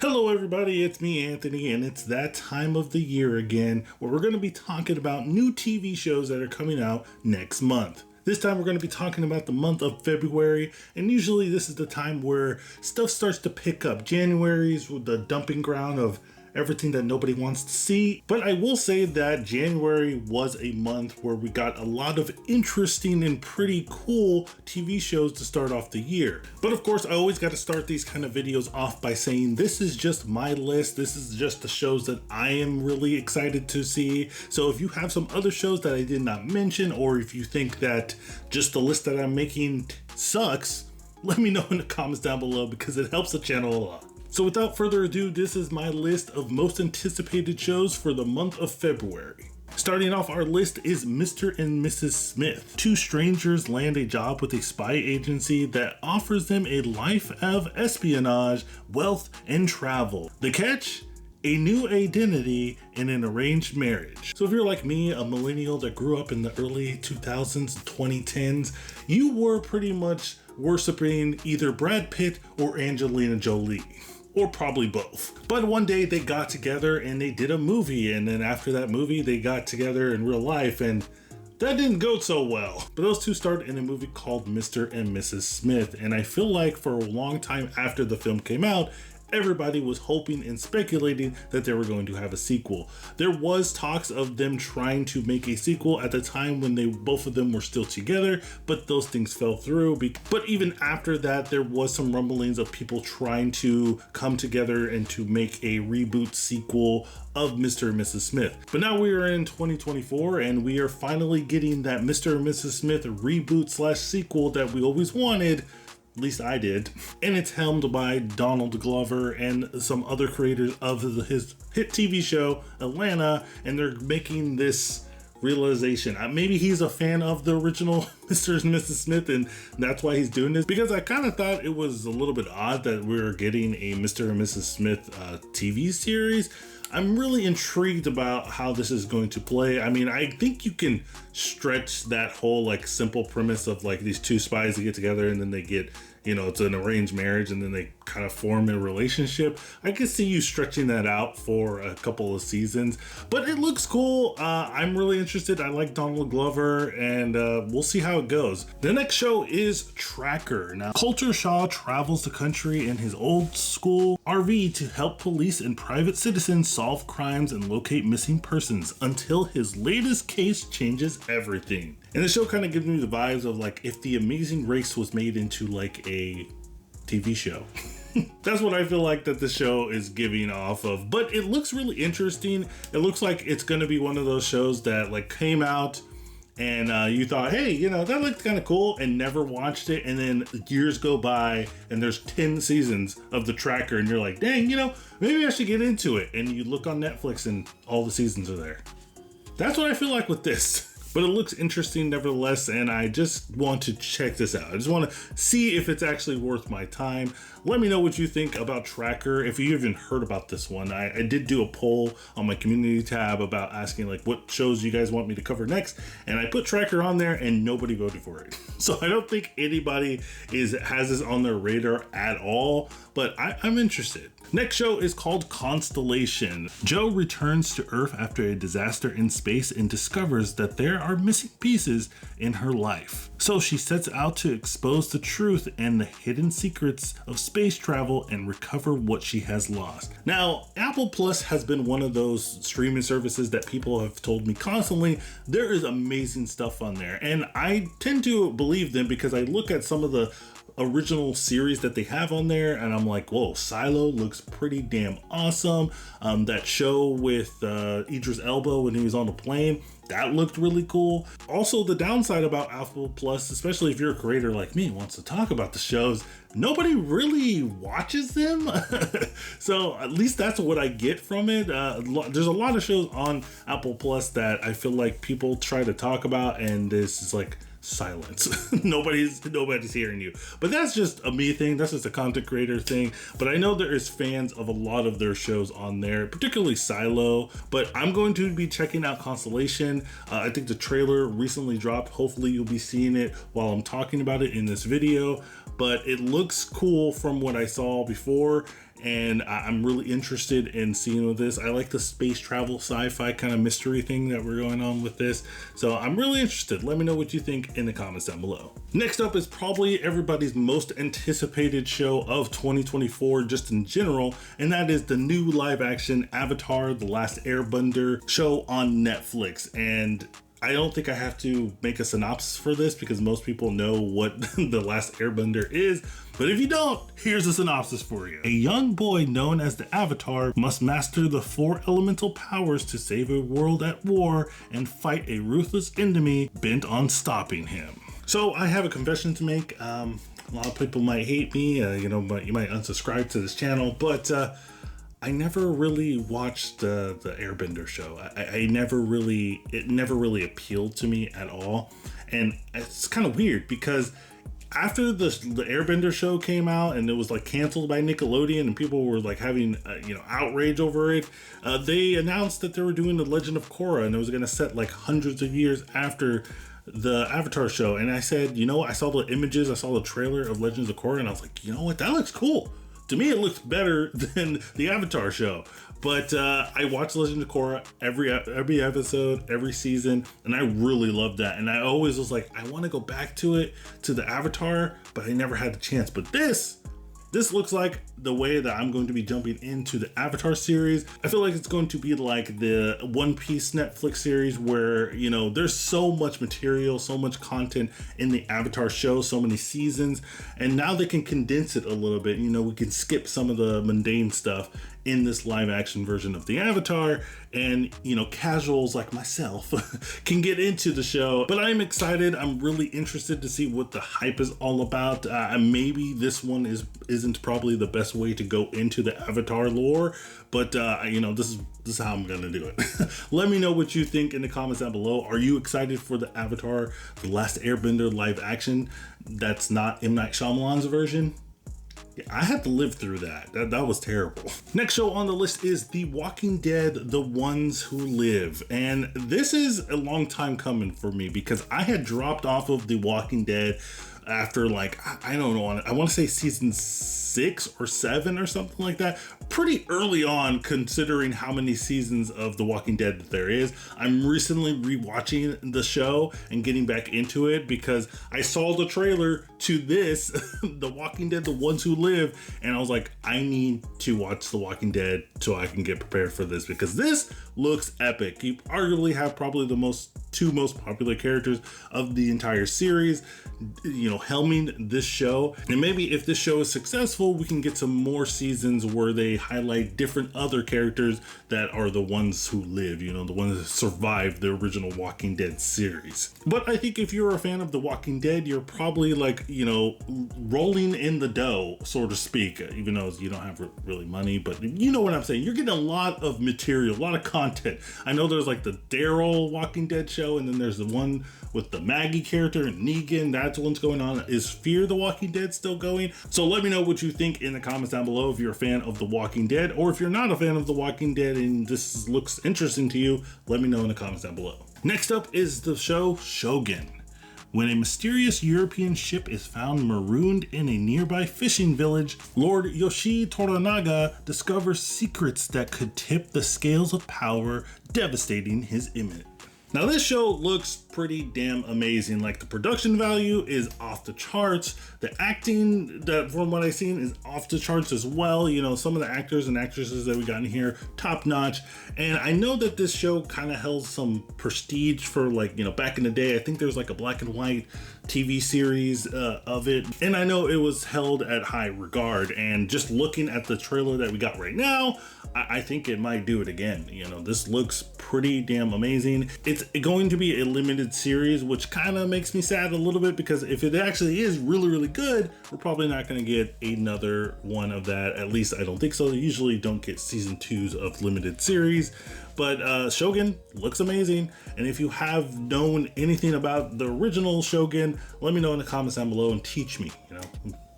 Hello everybody, it's me Anthony, and it's that time of the year again where we're going to be talking about new TV shows that are coming out next month. This time we're going to be talking about the month of February, and usually this is the time where stuff starts to pick up. January is the dumping ground of everything that nobody wants to see. But I will say that January was a month where we got a lot of interesting and pretty cool TV shows to start off the year. But of course, I always got to start these kind of videos off by saying this is just my list. This is just the shows that I am really excited to see. So if you have some other shows that I did not mention, or if you think that just the list that I'm making sucks, let me know in the comments down below because it helps the channel a lot. So without further ado, this is my list of most anticipated shows for the month of February. Starting off our list is Mr. and Mrs. Smith. Two strangers land a job with a spy agency that offers them a life of espionage, wealth, and travel. The catch? A new identity in an arranged marriage. So if you're like me, a millennial that grew up in the early 2000s and 2010s, you were pretty much worshiping either Brad Pitt or Angelina Jolie. Or probably both. But one day they got together and they did a movie, and then after that movie they got together in real life, and that didn't go so well. But those two starred in a movie called Mr. and Mrs. Smith, and I feel like for a long time after the film came out, everybody was hoping and speculating that they were going to have a sequel. There was talks of them trying to make a sequel at the time when both of them were still together, but those things fell through. But even after that, there was some rumblings of people trying to come together and to make a reboot sequel of Mr. and Mrs. Smith. But now we are in 2024 and we are finally getting that Mr. and Mrs. Smith reboot / sequel that we always wanted. At least I did. And it's helmed by Donald Glover and some other creators of his hit TV show, Atlanta, and they're making this realization. Maybe he's a fan of the original Mr. and Mrs. Smith, and that's why he's doing this, because I kind of thought it was a little bit odd that we were getting a Mr. and Mrs. Smith TV series. I'm really intrigued about how this is going to play. I mean, I think you can stretch that whole like simple premise of like these two spies that get together and then they get, it's an arranged marriage and then they kind of form a relationship. I can see you stretching that out for a couple of seasons, but it looks cool. I'm really interested. I like Donald Glover, and we'll see how it goes. The next show is Tracker. Now, Coulter Shaw travels the country in his old school RV to help police and private citizens solve crimes and locate missing persons until his latest case changes everything. And the show kind of gives me the vibes of like if The Amazing Race was made into like a TV show. That's what I feel like that the show is giving off of, but it looks really interesting. It looks like it's going to be one of those shows that like came out and you thought, hey, that looked kind of cool, and never watched it. And then years go by and there's 10 seasons of The Tracker and you're like, dang, maybe I should get into it. And you look on Netflix and all the seasons are there. That's what I feel like with this. But it looks interesting nevertheless, and I just want to check this out. I just want to see if it's actually worth my time. Let me know what you think about Tracker. If you even heard about this one, I did do a poll on my community tab about asking like what shows you guys want me to cover next, and I put Tracker on there and nobody voted for it. So I don't think anybody has this on their radar at all, but I'm interested. Next show is called Constellation. Jo returns to Earth after a disaster in space and discovers that there are missing pieces in her life. So she sets out to expose the truth and the hidden secrets of space travel and recover what she has lost. Now, Apple Plus has been one of those streaming services that people have told me constantly, there is amazing stuff on there. And I tend to believe them because I look at some of the original series that they have on there and I'm like, whoa, Silo looks pretty damn awesome. That show with Idris Elba when he was on the plane, that looked really cool. Also, the downside about Apple Plus, especially if you're a creator like me who wants to talk about the shows, nobody really watches them. So at least that's what I get from it. There's a lot of shows on Apple Plus that I feel like people try to talk about and this is like silence. nobody's hearing you. But that's just a me thing. That's just a content creator thing. But I know there is fans of a lot of their shows on there, particularly Silo. But I'm going to be checking out Constellation. I think the trailer recently dropped. Hopefully you'll be seeing it while I'm talking about it in this video. But it looks cool from what I saw before. and I'm really interested in seeing with this. I like the space travel sci-fi kind of mystery thing that we're going on with this, so I'm really interested. Let me know what you think in the comments down below. Next up is probably everybody's most anticipated show of 2024 just in general, and that is the new live action Avatar: The Last Airbender show on Netflix. And I don't think I have to make a synopsis for this because most people know what The Last Airbender is. But if you don't, here's a synopsis for you. A young boy known as the Avatar must master the 4 elemental powers to save a world at war and fight a ruthless enemy bent on stopping him. So I have a confession to make. A lot of people might hate me, but you might unsubscribe to this channel, but I never really watched the Airbender show. It never really appealed to me at all. And it's kind of weird because after the Airbender show came out and it was like canceled by Nickelodeon and people were like having outrage over it, they announced that they were doing the Legend of Korra, and it was going to set like hundreds of years after the Avatar show. And I said, I saw the images, I saw the trailer of Legends of Korra, and I was like, you know what, that looks cool. To me, it looks better than the Avatar show. But I watched Legend of Korra every episode, every season, and I really loved that. And I always was like, I want to go back to the Avatar, but I never had the chance. But this looks like the way that I'm going to be jumping into the Avatar series. I feel like it's going to be like the One Piece Netflix series where, there's so much material, so much content in the Avatar show, so many seasons, and now they can condense it a little bit. We can skip some of the mundane stuff in this live action version of the Avatar, and casuals like myself can get into the show. But I'm excited. I'm really interested to see what the hype is all about. Maybe this one isn't probably the best way to go into the Avatar lore, but this is how I'm gonna do it. Let me know what you think in the comments down below. Are you excited for the Avatar: The Last Airbender live action that's not M. Night Shyamalan's version? Yeah, I had to live through that. That was terrible. Next show on the list is The Walking Dead: The Ones Who Live. And this is a long time coming for me because I had dropped off of The Walking Dead after I don't know, I want to say season 6 or 7 or something like that. Pretty early on, considering how many seasons of The Walking Dead that there is. I'm recently rewatching the show and getting back into it because I saw the trailer to this, The Walking Dead: The Ones Who Live, and I was like, I need to watch The Walking Dead so I can get prepared for this because this looks epic. You arguably have probably the two most popular characters of the entire series, helming this show. And maybe if this show is successful, we can get some more seasons where they highlight different other characters that are the ones who live, the ones that survived the original Walking Dead series. But I think if you're a fan of The Walking Dead, you're probably rolling in the dough, so to speak, even though you don't have really money, but you know what I'm saying. You're getting a lot of material, a lot of content. I know there's like the Daryl Walking Dead show, and then there's the one with the Maggie character and Negan. That's what's going on. Is Fear the Walking Dead still going? So let me know what you think in the comments down below if you're a fan of The Walking Dead, or if you're not a fan of The Walking Dead and this looks interesting to you, let me know in the comments down below. Next up is the show Shogun. When a mysterious European ship is found marooned in a nearby fishing village, Lord Yoshi Toranaga discovers secrets that could tip the scales of power, devastating his image. Now this show looks pretty damn amazing. Like, the production value is off the charts. The acting, that from what I've seen, is off the charts as well. Some of the actors and actresses that we got in here, top notch. And I know that this show kind of held some prestige for back in the day. I think there's like a black and white TV series of it. And I know it was held at high regard. And just looking at the trailer that we got right now, I think it might do it again. This looks pretty damn amazing. It's going to be a limited series, which kind of makes me sad a little bit because if it actually is really, really good, we're probably not going to get another one of that. At least I don't think so. They usually don't get season 2s of limited series. But Shogun looks amazing. And if you have known anything about the original Shogun, let me know in the comments down below and teach me,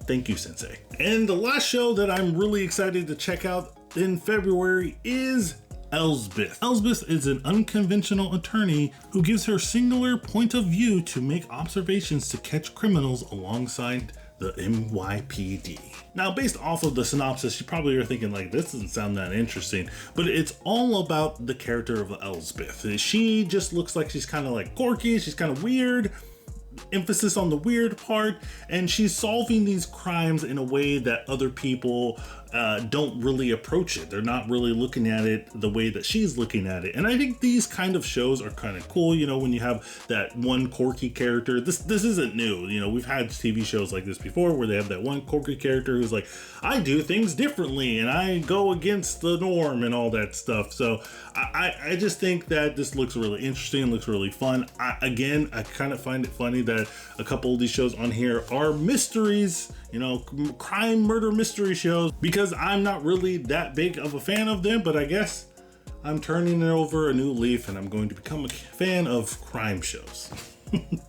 Thank you, Sensei. And the last show that I'm really excited to check out in February is Elsbeth. Elsbeth is an unconventional attorney who gives her singular point of view to make observations to catch criminals alongside the NYPD. Now, based off of the synopsis, you probably are thinking like, this doesn't sound that interesting, but it's all about the character of Elsbeth. She just looks like she's kind of like quirky, she's kind of weird, emphasis on the weird part, and she's solving these crimes in a way that other people don't really approach it. They're not really looking at it the way that she's looking at it. And I think these kind of shows are kind of cool, you know, when you have that one quirky character. This isn't new, you know, we've had TV shows like this before where they have that one quirky character who's like, I do things differently and I go against the norm and all that stuff. So I just think that this looks really interesting, looks really fun. I kind of find it funny that a couple of these shows on here are mysteries, you know, crime, murder, mystery shows, because I'm not really that big of a fan of them, but I guess I'm turning over a new leaf and I'm going to become a fan of crime shows.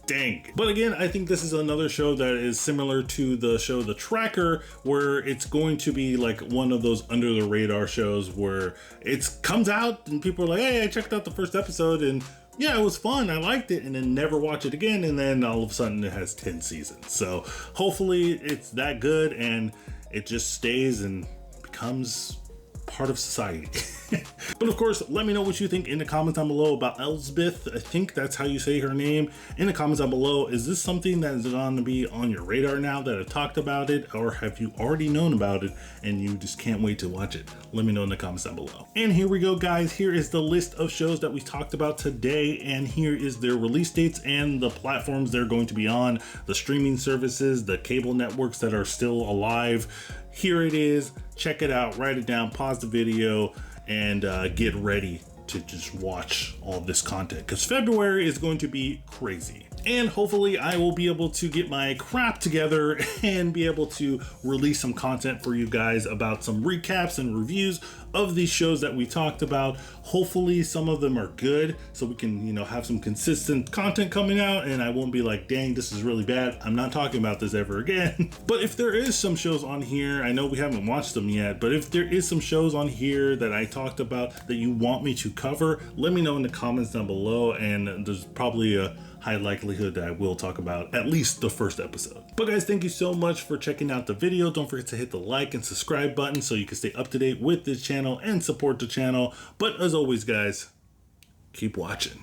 Dang. But again, I think this is another show that is similar to the show The Tracker, where it's going to be like one of those under the radar shows where it comes out and people are like, hey, I checked out the first episode and yeah, it was fun, I liked it, and then never watch it again, and then all of a sudden it has 10 seasons. So hopefully it's that good and it just stays and becomes part of society. But of course, let me know what you think in the comments down below about Elsbeth. I think that's how you say her name. In the comments down below, is this something that is going to be on your radar now that I've talked about it, or have you already known about it and you just can't wait to watch it? Let me know in the comments down below. And here we go, guys. Here is the list of shows that we talked about today, and here is their release dates and the platforms they're going to be on, the streaming services, the cable networks that are still alive. Here it is. Check it out, write it down, pause the video, and get ready to just watch all this content, because February is going to be crazy. And hopefully I will be able to get my crap together and be able to release some content for you guys about some recaps and reviews of these shows that we talked about. Hopefully some of them are good, so we can, you know, have some consistent content coming out and I won't be like, dang, this is really bad, I'm not talking about this ever again. But if there is some shows on here, I know we haven't watched them yet, but if there is some shows on here that I talked about that you want me to cover, let me know in the comments down below, and there's probably a high likelihood that I will talk about at least the first episode. But guys, thank you so much for checking out the video. Don't forget to hit the like and subscribe button so you can stay up to date with this channel and support the channel. But as always, guys, keep watching.